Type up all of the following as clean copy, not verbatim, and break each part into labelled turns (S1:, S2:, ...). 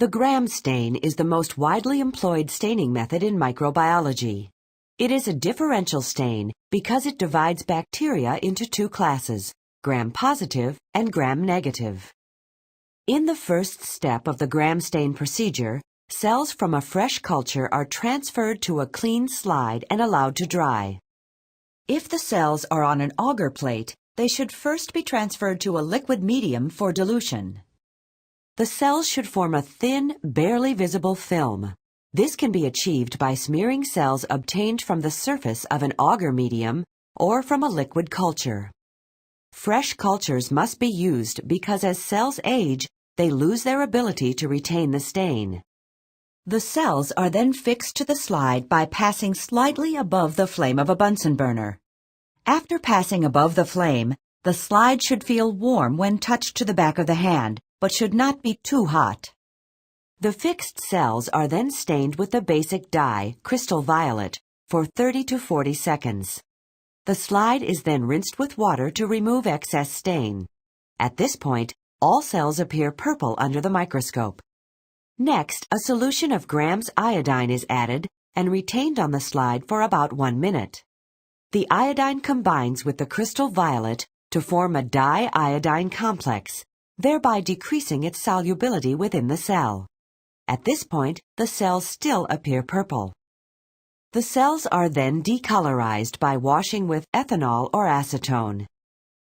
S1: The Gram stain is the most widely employed staining method in microbiology. It is a differential stain because it divides bacteria into two classes, gram-positive and gram-negative. In the first step of the Gram stain procedure, cells from a fresh culture are transferred to a clean slide and allowed to dry. If the cells are on an agar plate, they should first be transferred to a liquid medium for dilution. The cells should form a thin, barely visible film. This can be achieved by smearing cells obtained from the surface of an agar medium or from a liquid culture. Fresh cultures must be used because as cells age, they lose their ability to retain the stain. The cells are then fixed to the slide by passing slightly above the flame of a Bunsen burner. After passing above the flame, the slide should feel warm when touched to the back of the hand, but should not be too hot. The fixed cells are then stained with the basic dye, crystal violet, for 30 to 40 seconds. The slide is then rinsed with water to remove excess stain. At this point, all cells appear purple under the microscope. Next, a solution of Gram's iodine is added and retained on the slide for about 1 minute. The iodine combines with the crystal violet to form a di-iodine complex, thereby decreasing its solubility within the cell. At this point, the cells still appear purple. The cells are then decolorized by washing with ethanol or acetone.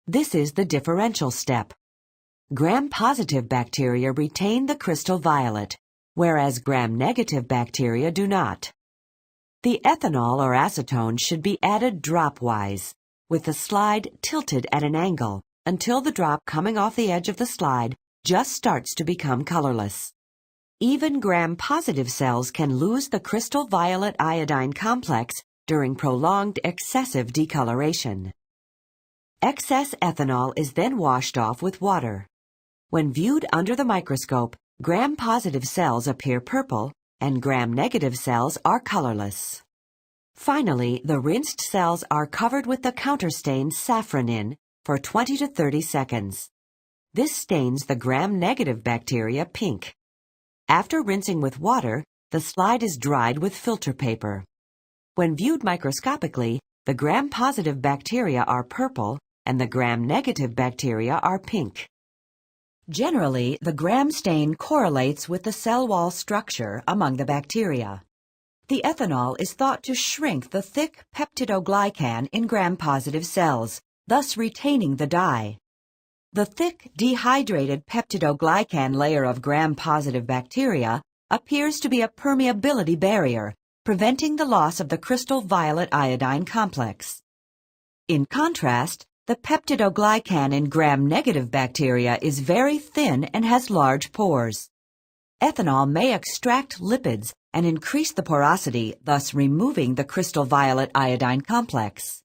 S1: This is the differential step. Gram-positive bacteria retain the crystal violet, whereas gram-negative bacteria do not. The ethanol or acetone should be added drop-wise, with the slide tilted at an angle until the drop coming off the edge of the slide just starts to become colorless. Even gram-positive cells can lose the crystal violet iodine complex during prolonged excessive decoloration. Excess ethanol is then washed off with water. When viewed under the microscope, gram-positive cells appear purple and gram-negative cells are colorless. Finally, the rinsed cells are covered with the counterstain safranin for 20 to 30 seconds. This stains the gram-negative bacteria pink. After rinsing with water, the slide is dried with filter paper. When viewed microscopically, the gram-positive bacteria are purple and the gram-negative bacteria are pink. Generally, the Gram stain correlates with the cell wall structure among the bacteria. The ethanol is thought to shrink the thick peptidoglycan in gram-positive cells, thus retaining the dye. The thick, dehydrated peptidoglycan layer of gram-positive bacteria appears to be a permeability barrier, preventing the loss of the crystal violet iodine complex. In contrast, the peptidoglycan in gram-negative bacteria is very thin and has large pores. Ethanol may extract lipids and increase the porosity, thus removing the crystal violet iodine complex.